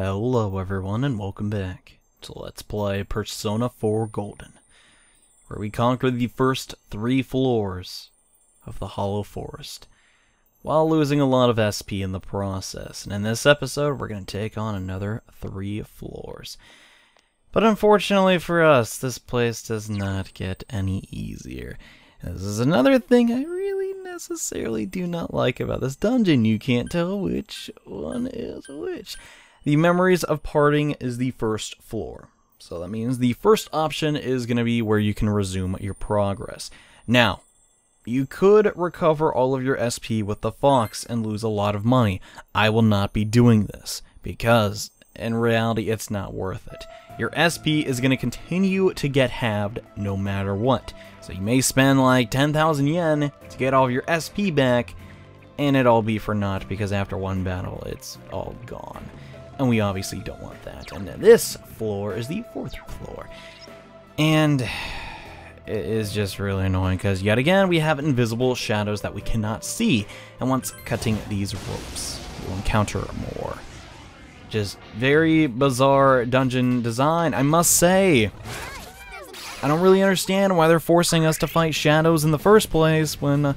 Hello everyone and welcome back to Let's Play Persona 4 Golden, where we conquer the first 3 floors of the Hollow Forest, while losing a lot of SP in the process. And in this episode, we're going to take on another 3 floors. But unfortunately for us, this place does not get any easier. This is another thing I really necessarily do not like about this dungeon. You can't tell which one is which. The Memories of Parting is the first floor. So that means the first option is going to be where you can resume your progress. Now, you could recover all of your SP with the Fox and lose a lot of money. I will not be doing this, because in reality it's not worth it. Your SP is going to continue to get halved no matter what. So you may spend like 10,000 yen to get all of your SP back, and it'll be for naught because after one battle it's all gone. And we obviously don't want that. And this floor is the 4th floor. And it is just really annoying because yet again we have invisible shadows that we cannot see. And once cutting these ropes, we'll encounter more. Just very bizarre dungeon design, I must say. I don't really understand why they're forcing us to fight shadows in the first place when,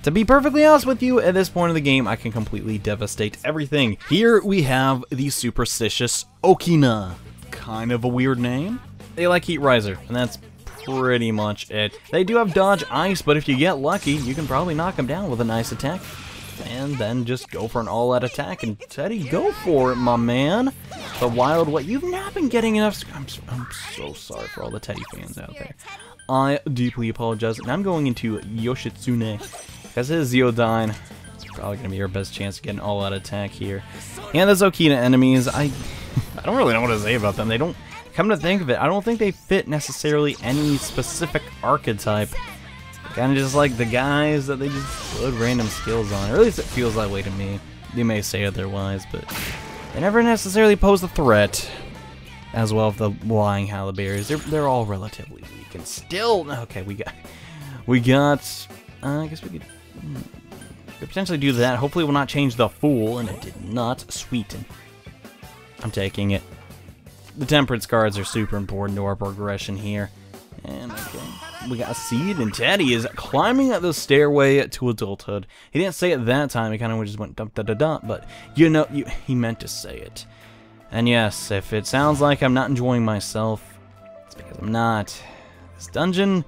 to be perfectly honest with you, at this point of the game, I can completely devastate everything. Here we have the superstitious Okina. Kind of a weird name. They like Heat Riser, and that's pretty much it. They do have Dodge Ice, but if you get lucky, you can probably knock them down with a nice attack. And then just go for an all-out attack, and Teddy, go for it, my man. The Wild What? You've not been getting enough. I'm so sorry for all the Teddy fans out there. I deeply apologize. And I'm going into Yoshitsune, because his Ziodyne is probably going to be your best chance to get an all-out attack here. And the Okina enemies, I don't really know what to say about them. They don't, come to think of it, I don't think they fit necessarily any specific archetype. Kind of just like the guys that they just load random skills on. Or at least it feels that way to me. You may say otherwise, but they never necessarily pose a threat. As well as the Lying Halberries. They're all relatively weak. And still, okay, we got. I guess we could potentially do that. Hopefully, it will not change the Fool, and it did not. Sweeten. I'm taking it. The Temperance cards are super important to our progression here. And okay, we got a Seed, and Teddy is climbing up the stairway to adulthood. He didn't say it that time, he kind of just went dump da da da, but you know, he meant to say it. And yes, if it sounds like I'm not enjoying myself, it's because I'm not. This dungeon,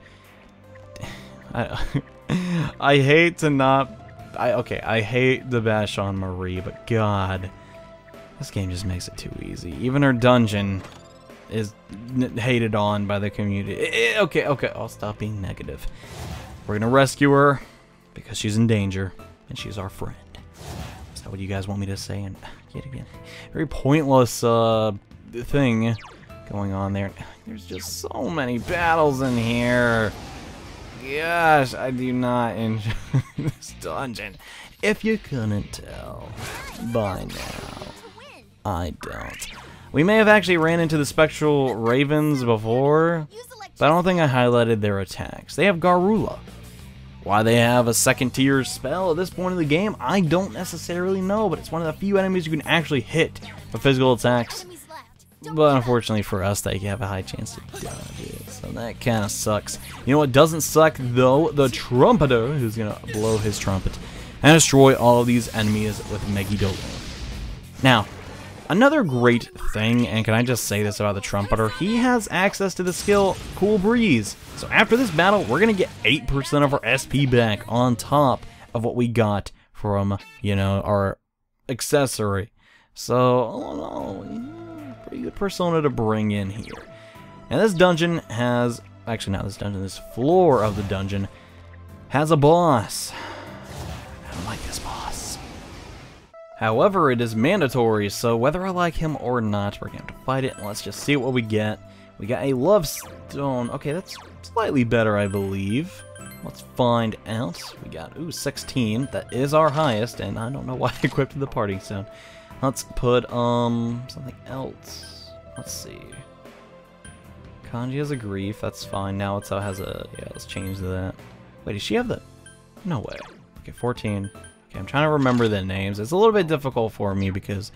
I hate to not, I hate to bash on Marie, but God, this game just makes it too easy. Even her dungeon is hated on by the community. Okay, I'll stop being negative. We're gonna rescue her because she's in danger and she's our friend. Is that what you guys want me to say? And yet again, very pointless thing going on there. There's just so many battles in here. Gosh, I do not enjoy this dungeon. If you couldn't tell by now, I don't. We may have actually ran into the Spectral Ravens before, but I don't think I highlighted their attacks. They have Garula. Why they have a second tier spell at this point in the game, I don't necessarily know, but it's one of the few enemies you can actually hit with physical attacks. But unfortunately for us, they have a high chance to dodge it, so that kind of sucks. You know what doesn't suck, though? The Trumpeter, who's going to blow his trumpet and destroy all of these enemies with Megiddo. Now, another great thing, and can I just say this about the Trumpeter, he has access to the skill Cool Breeze. So after this battle, we're going to get 8% of our SP back on top of what we got from, you know, our accessory. So, all in all, pretty good persona to bring in here. And this dungeon has, actually not this dungeon, this floor of the dungeon has a boss. I don't like this boss. However, it is mandatory, so whether I like him or not, we're going to have to fight it, and let's just see what we get. We got a Love Stone. Okay, that's slightly better, I believe. Let's find out. We got, 16. That is our highest, and I don't know why I equipped the party stone. Let's put, something else. Let's see. Kanji has a Grief, that's fine. Now it has a, yeah, let's change that. Wait, does she have the, no way. Okay, 14. Okay, I'm trying to remember the names. It's a little bit difficult for me because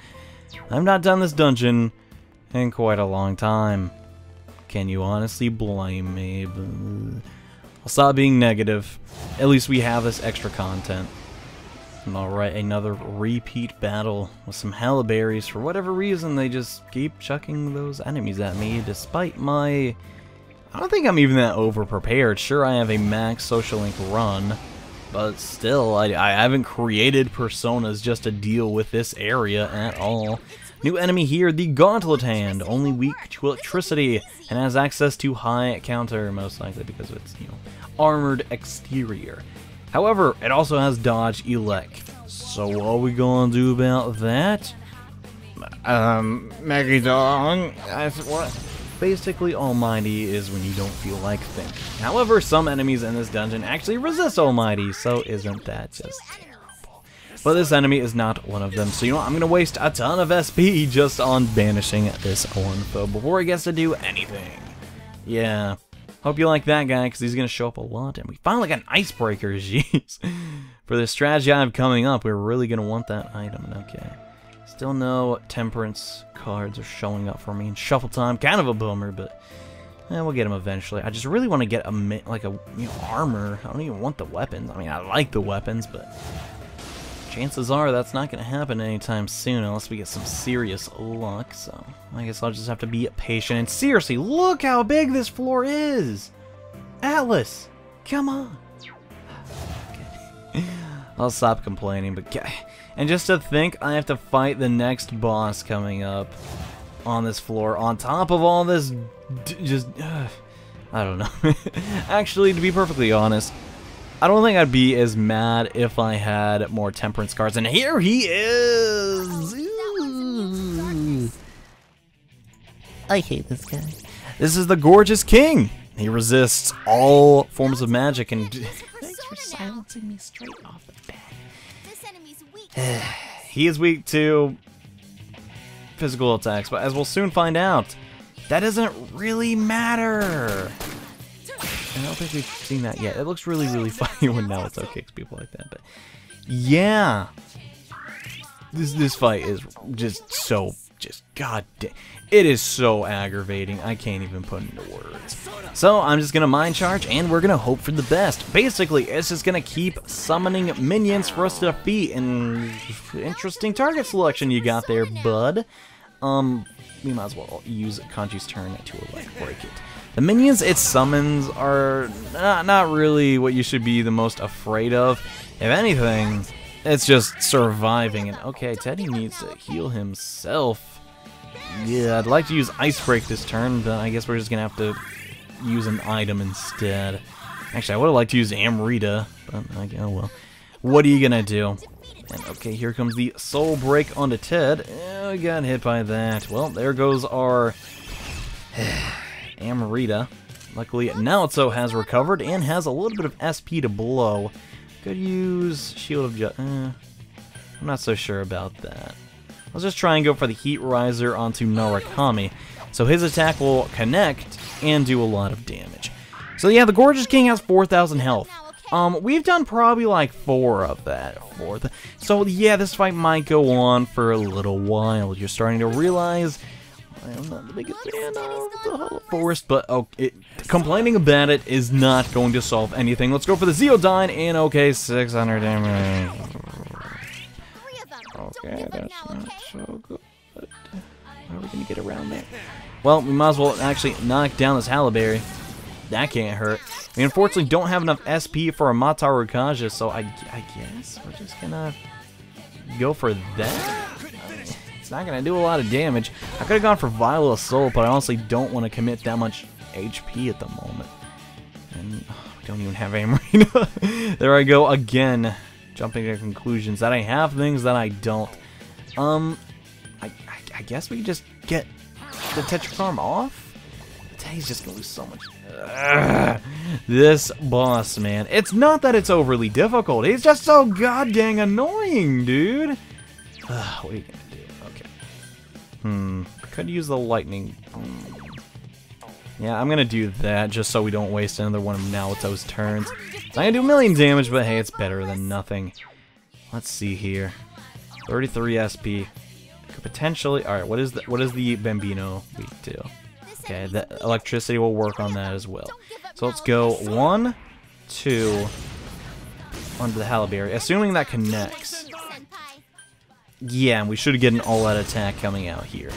I've not done this dungeon in quite a long time. Can you honestly blame me? I'll stop being negative. At least we have this extra content. Alright, another repeat battle with some Hallaberries. For whatever reason, they just keep chucking those enemies at me, despite my... I don't think I'm even that over-prepared. Sure, I have a max social link run, but still, I haven't created personas just to deal with this area at all. New enemy here, the Gauntlet Hand, only weak to electricity, and has access to high counter, most likely because of its, armored exterior. However, it also has dodge elect. So what are we gonna do about that? Megadon, what? Basically, Almighty is when you don't feel like thinking. However, some enemies in this dungeon actually resist Almighty, so isn't that just terrible? But this enemy is not one of them, so you know what? I'm gonna waste a ton of SP just on banishing this one foe before he gets to do anything. Yeah. Hope you like that guy, because he's going to show up a lot. And we finally got an icebreaker, jeez. For the strategy I have coming up, we're really going to want that item. Okay. Still no temperance cards are showing up for me in shuffle time. Kind of a bummer, but we'll get them eventually. I just really want to get a armor. I don't even want the weapons. I mean, I like the weapons, but chances are that's not going to happen anytime soon unless we get some serious luck. So I guess I'll just have to be patient. And seriously, look how big this floor is! Atlas! Come on! Okay. I'll stop complaining, but... And just to think, I have to fight the next boss coming up on this floor, on top of all this... I don't know. Actually, to be perfectly honest, I don't think I'd be as mad if I had more temperance cards. And here he is! Ooh. I hate this guy. This is the Gorgeous King. He resists all forms of magic and... Thanks for silencing me straight off the bat. He is weak to physical attacks, but as we'll soon find out, that doesn't really matter. I don't think we've seen that yet. It looks really, really funny when Naruto kicks people like that, but yeah. This fight is just goddamn. It is so aggravating. I can't even put into words. So I'm just gonna mind charge, and we're gonna hope for the best. Basically, it's just gonna keep summoning minions for us to defeat. And interesting target selection you got there, bud. We might as well use Kanji's turn to break it. The minions it summons are not really what you should be the most afraid of. If anything, it's just surviving. And okay, Teddy needs to heal himself. Yeah, I'd like to use Ice Break this turn, but I guess we're just gonna have to use an item instead. Actually, I would have liked to use Amrita, but oh well. What are you gonna do? And okay, here comes the Soul Break onto Ted. We got hit by that. Well, there goes our Amrita. Luckily, Naruto has recovered and has a little bit of SP to blow. Could use Shield of Justice. I'm not so sure about that. Let's just try and go for the Heat Riser onto Narukami. So his attack will connect and do a lot of damage. So yeah, the Gorgeous King has 4,000 health. We've done probably like 4 of that. So yeah, this fight might go on for a little while. You're starting to realize I'm not the biggest fan of the Hollow Forest, but complaining about it is not going to solve anything. Let's go for the Zeodyne, and okay, 600 damage. Okay, that's not so good. How are we going to get around that? Well, we might as well actually knock down this Hallaberry. That can't hurt. We unfortunately don't have enough SP for a Mataru Kaja, so I guess we're just gonna go for that. It's not gonna do a lot of damage. I could have gone for Vial Assault, but I honestly don't want to commit that much HP at the moment. And we don't even have Amrita. There I go again, jumping to conclusions that I have things that I don't. I guess we can just get the Tetrakarm off. He's just gonna lose so much. This boss, man. It's not that it's overly difficult. He's just so goddamn annoying, dude. What are you gonna do? Okay. Could use the lightning. Yeah, I'm gonna do that just so we don't waste another one of Naruto's turns. It's not gonna do a million damage, but hey, it's better than nothing. Let's see here. 33 SP. Could potentially... Alright, what is the Bambino weak to? Okay, the electricity will work on that as well. So let's go 1, 2... onto the Hallaberry, assuming that connects. Yeah, and we should get an all-out attack coming out here.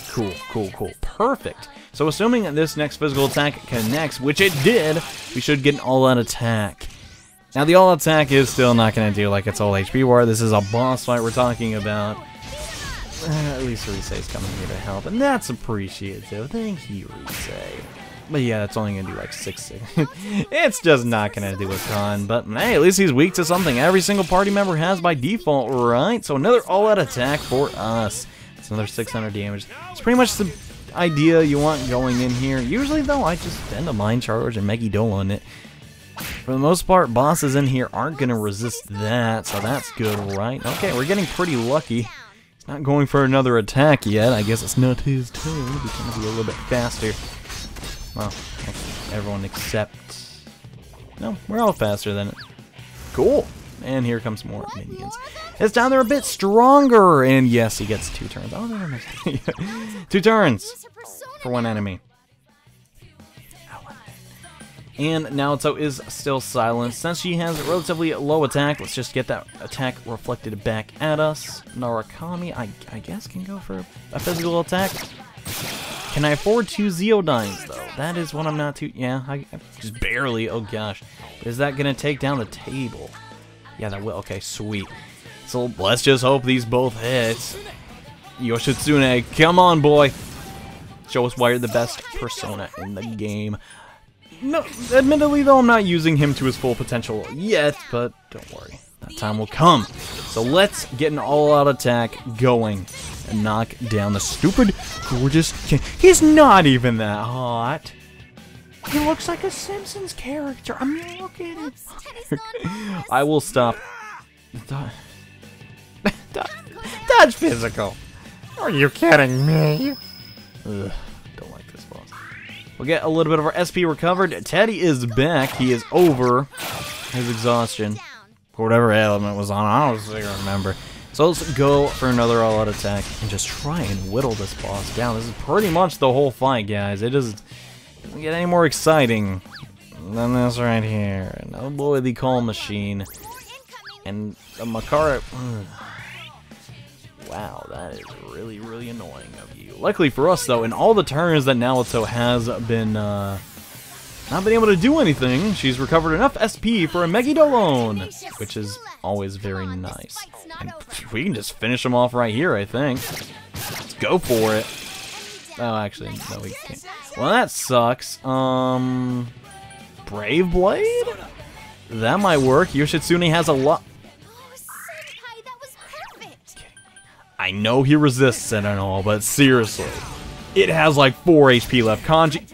Cool, cool, cool. Perfect. So assuming that this next physical attack connects, which it did, we should get an all-out attack. Now, the all-out attack is still not going to do like its all HP war. This is a boss fight we're talking about. At least Risei's coming here to help, and that's appreciative. Thank you, Risei. But yeah, that's only going to do like 6. It's just not going to do a ton. But hey, at least he's weak to something every single party member has by default, right? So another all-out attack for us. It's another 600 damage. It's pretty much the idea you want going in here. Usually, though, I just spend a Mind Charge and Megiddo on it. For the most part, bosses in here aren't going to resist that, so that's good, right? Okay, we're getting pretty lucky. He's not going for another attack yet. I guess it's not his turn. He's going to be a little bit faster. Well, everyone except... No, we're all faster than it. Cool. And here comes more minions. It's down there a bit stronger. And yes, he gets 2 turns. Oh, no. 2 turns for 1 enemy. And Naoto is still silenced. Since she has a relatively low attack, let's just get that attack reflected back at us. Narakami, I guess, can go for a physical attack. Can I afford 2 Zeodynes, though? That is what I'm not too... Yeah, I just barely. Oh, gosh. Is that going to take down the table? Yeah, that will. Okay, sweet. So let's just hope these both hit. Yoshitsune, come on, boy. Show us why you're the best persona in the game. No, admittedly, though, I'm not using him to his full potential yet, but don't worry. That time will come. So let's get an all-out attack going and knock down the stupid, gorgeous king. He's not even that hot. He looks like a Simpsons character. I mean, look at him. I will stop. Dodge physical. Are you kidding me? Ugh, don't like this boss. We'll get a little bit of our SP recovered. Teddy is back. He is over his exhaustion. For whatever element was on, I don't remember. So let's go for another all-out attack and just try and whittle this boss down. This is pretty much the whole fight, guys. It doesn't get any more exciting than this right here. And oh boy, the Calm Machine. And the Makara... Wow, that is really, really annoying of you. Luckily for us, though, in all the turns that Naoto has been, not been able to do anything, she's recovered enough SP for a Megiddo loan, which is always very nice. And we can just finish him off right here, I think. Let's go for it. Oh, actually, no, we can't. Well, that sucks. Brave Blade? That might work. Yoshitsune has a lot... I know he resists it and all, but seriously, it has like 4 HP left. Kanji...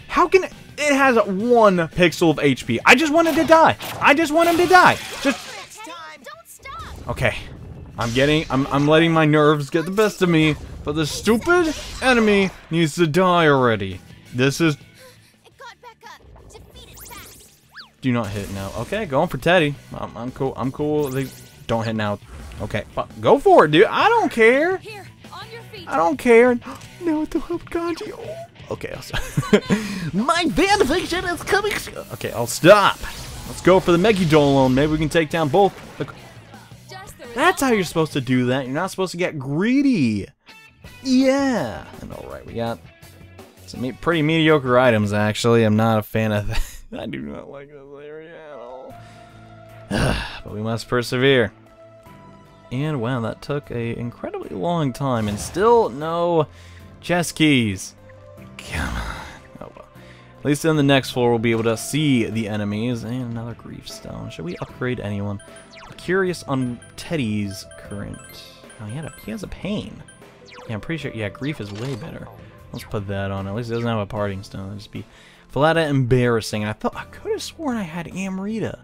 How can it has 1 pixel of HP? I just want him to die. I just want him to die. Just... Okay. I'm letting my nerves get the best of me, but the stupid enemy needs to die already. This is... Do not hit now. Okay, going for Teddy. I'm cool. I'm cool. They don't hit now. Okay, go for it, dude. I don't care. Here, on your feet. I don't care. No, to help Kanji. Oh. Okay, I'll stop. My fan fiction is coming. Okay, I'll stop. Let's go for the Megiddo loan. Maybe we can take down both. That's how you're supposed to do that. You're not supposed to get greedy. Yeah. And all right, we got some pretty mediocre items, actually. I'm not a fan of that. I do not like this area at all. But we must persevere. And wow, that took an incredibly long time, and still no chest keys. Come on. Oh well. At least in the next floor we'll be able to see the enemies. And another grief stone. Should we upgrade anyone? I'm curious on Teddy's current... Oh, he has a pain. Yeah, I'm pretty sure... Yeah, grief is way better. Let's put that on. At least it doesn't have a parting stone. It'll just be flat out embarrassing. And I could have sworn I had Amrita.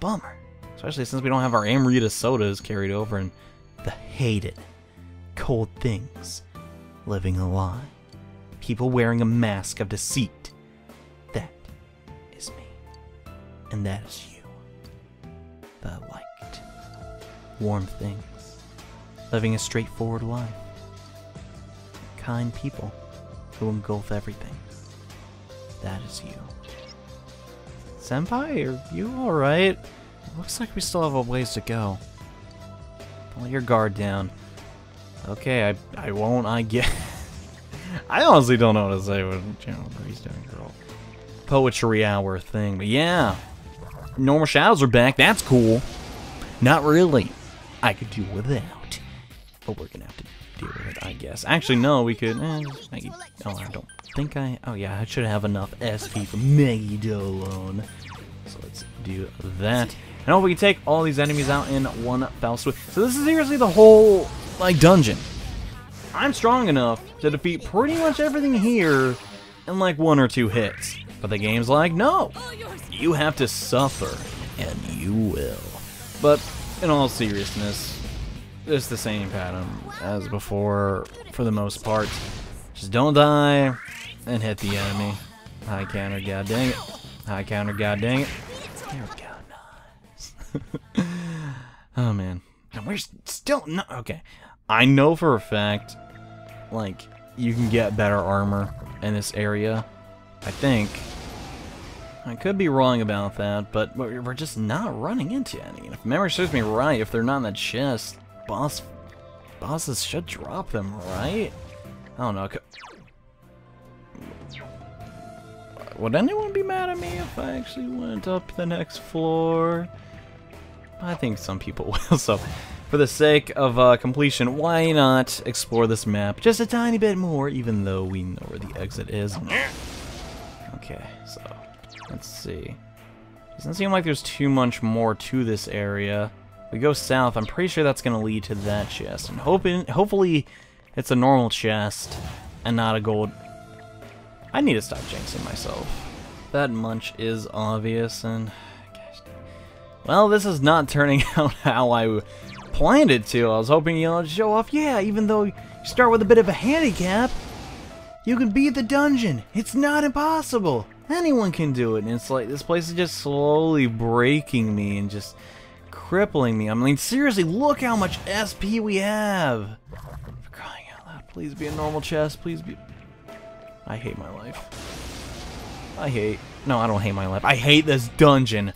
Bummer. Especially since we don't have our Amrita sodas carried over and the hated cold things living a lie. People wearing a mask of deceit. That is me. And that is you. that liked warm things, living a straightforward life, kind people who engulf everything. That is you. Senpai, are you alright? Looks like we still have a ways to go. Don't let your guard down. Okay, I won't, I get... I honestly don't know what to say when, you know, he's doing girl. Poetry hour thing, but yeah. Normal shadows are back, that's cool. Not really. I could do without. But we're gonna have to deal with it, I guess. Actually, no, we could... Maggie... Oh, I don't think I... Oh, yeah, I should have enough SP for Maggie Doe alone. So let's do that. And hope we can take all these enemies out in one foul swoop. So this is seriously the whole, like, dungeon. I'm strong enough to defeat pretty much everything here in, like, 1 or 2 hits. But the game's like, no! You have to suffer, and you will. But, in all seriousness, it's the same pattern as before, for the most part. Just don't die, and hit the enemy. High counter, god dang it. High counter, god dang it. There we go. Oh man, and we're still not okay. I know for a fact, like, you can get better armor in this area. I think I could be wrong about that, but we're just not running into any. And if memory serves me right, if they're not in the chest, bosses should drop them, right? I don't know. Would anyone be mad at me if I actually went up the next floor? I think some people will, so for the sake of completion, why not explore this map just a tiny bit more, even though we know where the exit is. Okay, so let's see. Doesn't seem like there's too much more to this area. We go south, I'm pretty sure that's going to lead to that chest, and hopefully it's a normal chest and not a gold. I need to stop jinxing myself. That much is obvious, and well, this is not turning out how I planned it to. I was hoping, you know, to show off, yeah, even though you start with a bit of a handicap, you can beat the dungeon. It's not impossible. Anyone can do it. And it's like, this place is just slowly breaking me and just crippling me. I mean, seriously, look how much SP we have. For crying out loud, please be a normal chest. Please be... I hate my life. No, I don't hate my life. I hate this dungeon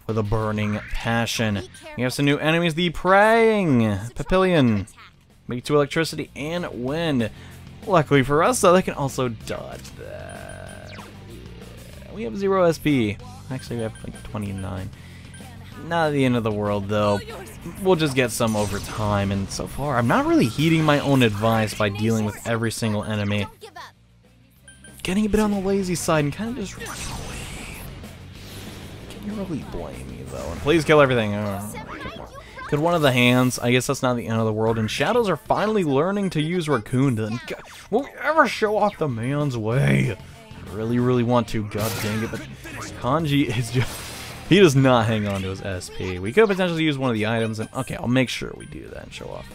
with a burning passion. We have some new enemies, the Praying Papillion. Make 2 electricity and wind. Luckily for us, though, they can also dodge that. Yeah, we have 0 SP. Actually, we have like 29. Not the end of the world, though. We'll just get some over time, and so far, I'm not really heeding my own advice by dealing with every single enemy. Getting a bit on the lazy side and kind of just running away. Can you really blame me, though? And please kill everything. Could one of the hands? I guess that's not the end of the world. And Shadows are finally learning to use Raccoon. Will we ever show off the man's way? I really, really want to. God dang it. But Kanji is just... He does not hang on to his SP. We could potentially use one of the items. And okay, I'll make sure we do that and show off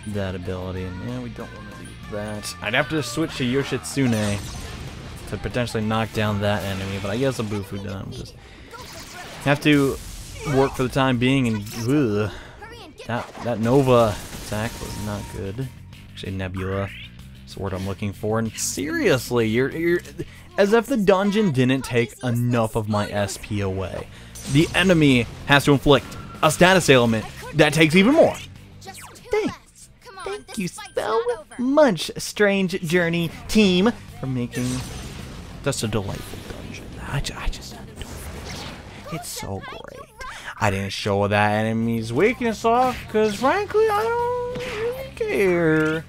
that ability. And yeah, we don't want to do that. I'd have to switch to Yoshitsune to potentially knock down that enemy. But I guess a Bufu done. Just have to work for the time being, and ugh, that Nova attack was not good. Actually, Nebula sword I'm looking for, and seriously, you're as if the dungeon didn't take enough of my SP away. The enemy has to inflict a status ailment that takes even more. Thanks. Thank you so much, Strange Journey team, for making this a delightful dungeon. I just adore it. It's so great. I didn't show that enemy's weakness off because, frankly, I don't really care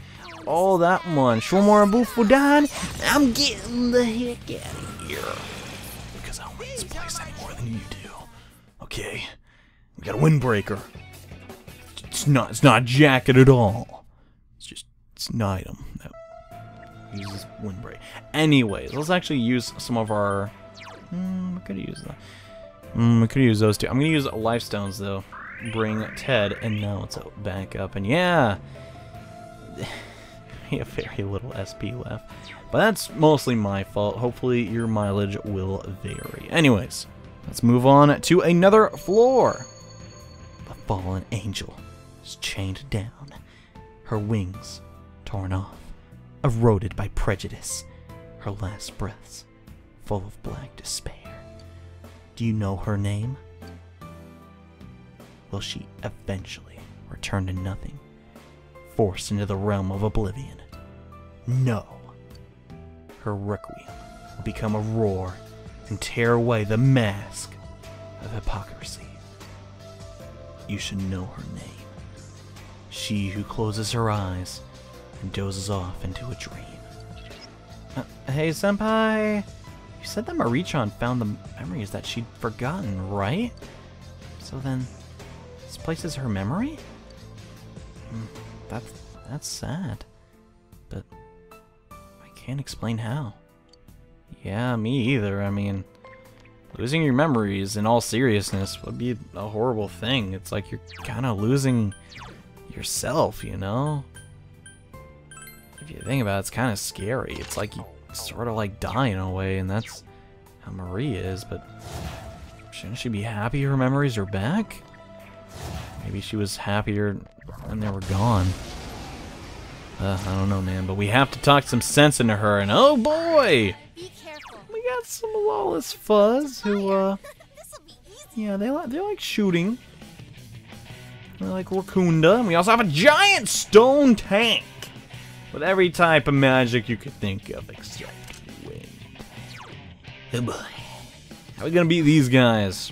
all that much. One more Bufudan, I'm getting the heck out of here. Because I don't want this place any more than you do. Okay, we got a windbreaker. It's not a jacket at all. It's an item that uses windbreak. Anyways, let's actually use some of our... we could use that. We could use those two. I'm gonna use life stones though. Bring Ted, and now it's back up. And yeah, we have very little SP left, but that's mostly my fault. Hopefully your mileage will vary. Anyways, let's move on to another floor. fallen angel is chained down, her wings torn off, eroded by prejudice, her last breaths full of black despair. Do you know her name? Will she eventually return to nothing, forced into the realm of oblivion? No. Her requiem will become a roar and tear away the mask of hypocrisy. You should know her name. She who closes her eyes and dozes off into a dream. Hey, Senpai! You said that Marie-chan found the memories that she'd forgotten, right? So then, this place is her memory? That's sad. But I can't explain how. Yeah, me either. I mean, losing your memories, in all seriousness, would be a horrible thing. It's like you're kind of losing yourself, you know? If you think about it, it's kind of scary. It's like you sort of like die in a way, and that's how Marie is, but shouldn't she be happy her memories are back? Maybe she was happier when they were gone. I don't know, man, but we have to talk some sense into her, and oh boy! We got some lawless fuzz who, yeah, they like shooting. They like Rakunda, and we also have a giant stone tank with every type of magic you could think of except wind. Oh boy. How are we gonna beat these guys?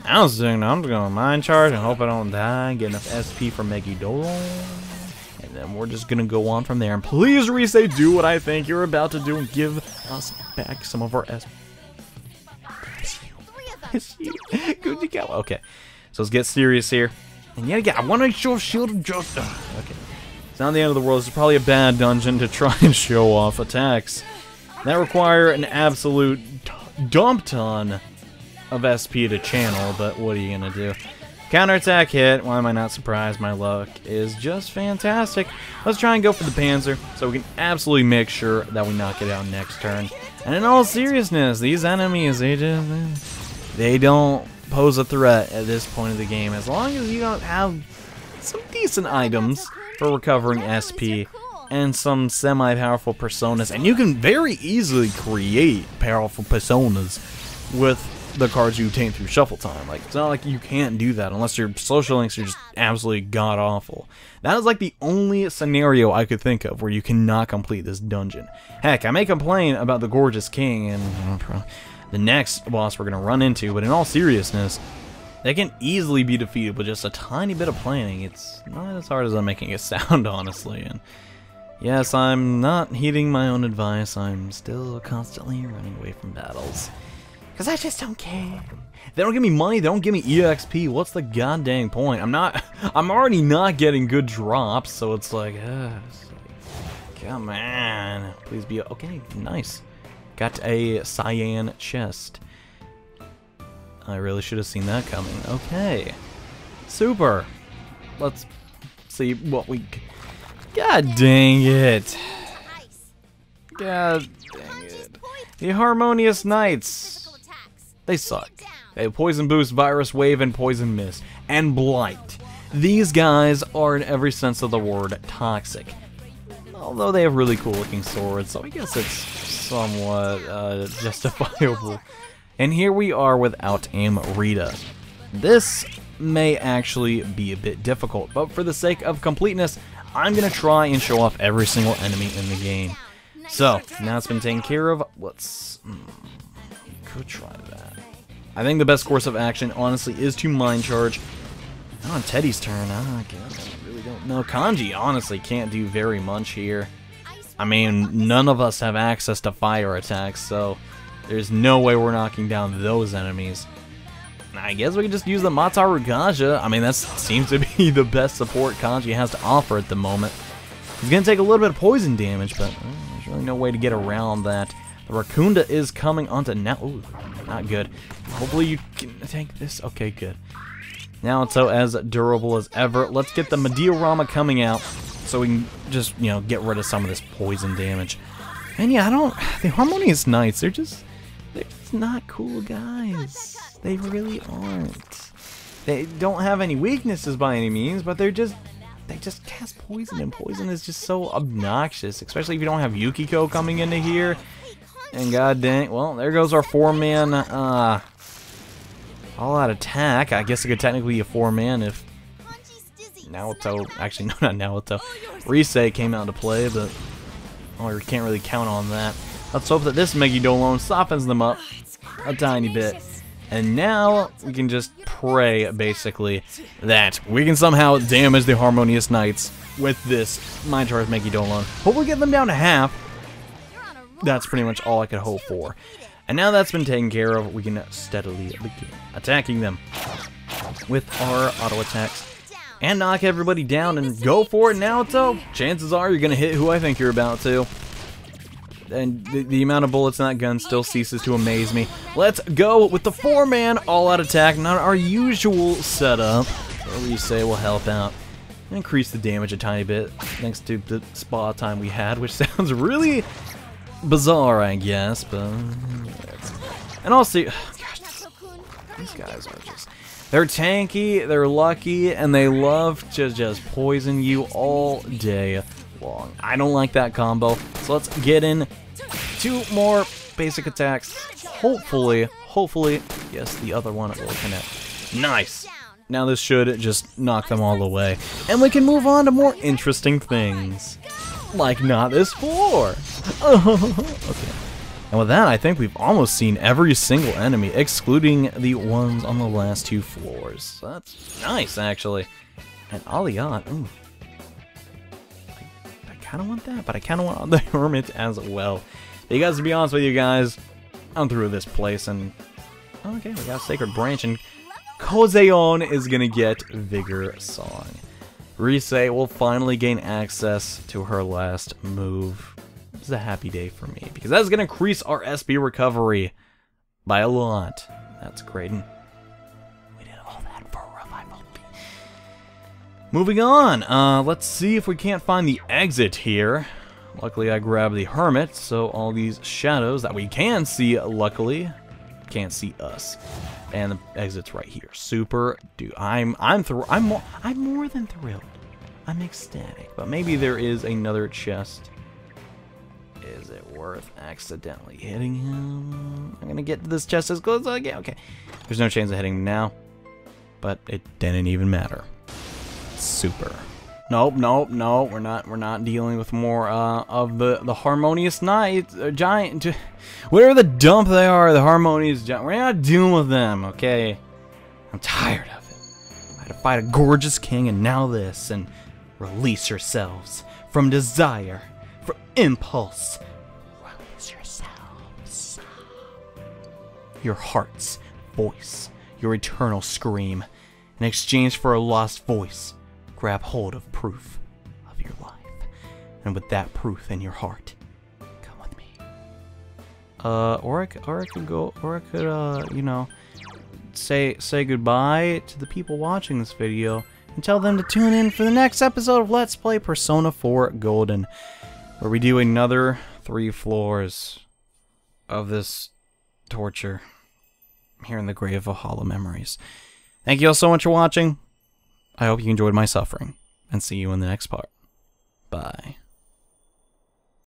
I was thinking I'm just gonna mind charge and hope I don't die, get enough SP for Megidoro, and then we're just gonna go on from there. And please, Rise, do what I think you're about to do and give us back some of our SP. Good job. Okay, so let's get serious here. And yet again, I want to show Shield of Justice. Okay. It's not the end of the world. It's probably a bad dungeon to try and show off attacks that require an absolute dump ton of SP to channel, but what are you gonna do? Counterattack hit. Why am I not surprised? My luck is just fantastic. Let's try and go for the Panzer so we can absolutely make sure that we knock it out next turn. And in all seriousness, these enemies, they don't pose a threat at this point of the game. As long as you don't have some decent items for recovering SP and some semi-powerful personas, and you can very easily create powerful personas with the cards you obtain through shuffle time. Like, it's not like you can't do that unless your social links are just absolutely god-awful. That is like the only scenario I could think of where you cannot complete this dungeon. Heck, I may complain about the Gorgeous King and the next boss we're going to run into, but in all seriousness, they can easily be defeated with just a tiny bit of planning. It's not as hard as I'm making it sound, honestly. And yes, I'm not heeding my own advice. I'm still constantly running away from battles, because I just don't care. They don't give me money, they don't give me EXP. What's the goddamn point? I'm already not getting good drops, so it's like, come on. Please be, okay, nice. Got a cyan chest. I really should have seen that coming. Okay. Super. Let's see what we... God dang it. God dang it. The Harmonious Knights. They suck. They have Poison Boost, Virus Wave, and Poison Mist. And Blight. These guys are, in every sense of the word, toxic. Although they have really cool looking swords, so I guess it's somewhat justifiable. And here we are without Amrita. This may actually be a bit difficult, but for the sake of completeness, I'm going to try and show off every single enemy in the game. So, now it's been taken care of, let's... could try that. I think the best course of action, honestly, is to Mind Charge. Not on Teddy's turn, I really don't know. Kanji, honestly, can't do very much here. I mean, none of us have access to fire attacks, so there's no way we're knocking down those enemies. I guess we can just use the Mataru Gaja. I mean, that seems to be the best support Kanji has to offer at the moment. He's going to take a little bit of poison damage, but there's really no way to get around that. The Rakunda is coming onto now. Ooh, not good. Hopefully you can take this. Okay, good. Now it's so as durable as ever. Let's get the Mediorama coming out so we can just, you know, get rid of some of this poison damage. And yeah, the Harmonious Knights, they're just not cool guys. They really aren't. They don't have any weaknesses by any means, but they just cast poison, and poison is just so obnoxious, especially if you don't have Yukiko coming into here. And god dang, well, there goes our 4-man all-out attack. I guess it could technically be a 4-man if Naoto, actually no, not Naoto, Rise came out to play, but we can't really count on that. Let's hope that this Megidolon softens them up a tiny bit. And now we can just pray, basically, that we can somehow damage the Harmonious Knights with this Mind Charge Megidolon. Hopefully get them down to half. That's pretty much all I could hope for. And now that's been taken care of, we can steadily begin attacking them with our auto attacks. And knock everybody down and go for it, Naoto. Chances are you're going to hit who I think you're about to. And the amount of bullets in that gun still ceases to amaze me. Let's go with the 4-man all-out attack, not our usual setup. Whatever you say will help out. Increase the damage a tiny bit, thanks to the spa time we had, which sounds really bizarre, I guess, but... And also, gosh, these guys are just... They're tanky, they're lucky, and they love to just poison you all day long. I don't like that combo, so let's get in 2 more basic attacks. Hopefully, yes, the other one will connect. Nice! Now this should just knock them all away, and we can move on to more interesting things. Like not this floor! Okay. And with that, I think we've almost seen every single enemy, excluding the ones on the last 2 floors. So that's nice, actually. And Aliyat, ooh. I kind of want that, but I kind of want the Hermit as well. Because to be honest with you guys, I'm through with this place, and... Okay, we got Sacred Branch, and Kozeon is gonna get Vigor Song. Rise will finally gain access to her last move. This is a happy day for me, because that's going to increase our SP recovery by a lot. That's great. And we did all that for Revival B. Moving on, let's see if we can't find the exit here. Luckily, I grabbed the Hermit, so all these shadows that we can see, luckily, can't see us. And the exit's right here. Super, dude. I'm more than thrilled. I'm ecstatic, but maybe there is another chest. Is it worth accidentally hitting him? I'm gonna get to this chest as close as I can. Okay. There's no chance of hitting him now, but it didn't even matter. Super. Nope. We're not dealing with more of the Harmonious Knights, giant, whatever the dump they are. The Harmonious giant. We're not dealing with them. Okay. I'm tired of it. I had to fight a gorgeous king, and now this, and release yourselves from desire. For impulse, release yourselves. Your heart's voice, your eternal scream. In exchange for a lost voice, grab hold of proof of your life. And with that proof in your heart, come with me. Or I could, you know, say goodbye to the people watching this video and tell them to tune in for the next episode of Let's Play Persona 4 Golden, where we do another 3 floors of this torture here in the grave of hollow memories. Thank you all so much for watching. I hope you enjoyed my suffering, and see you in the next part. Bye.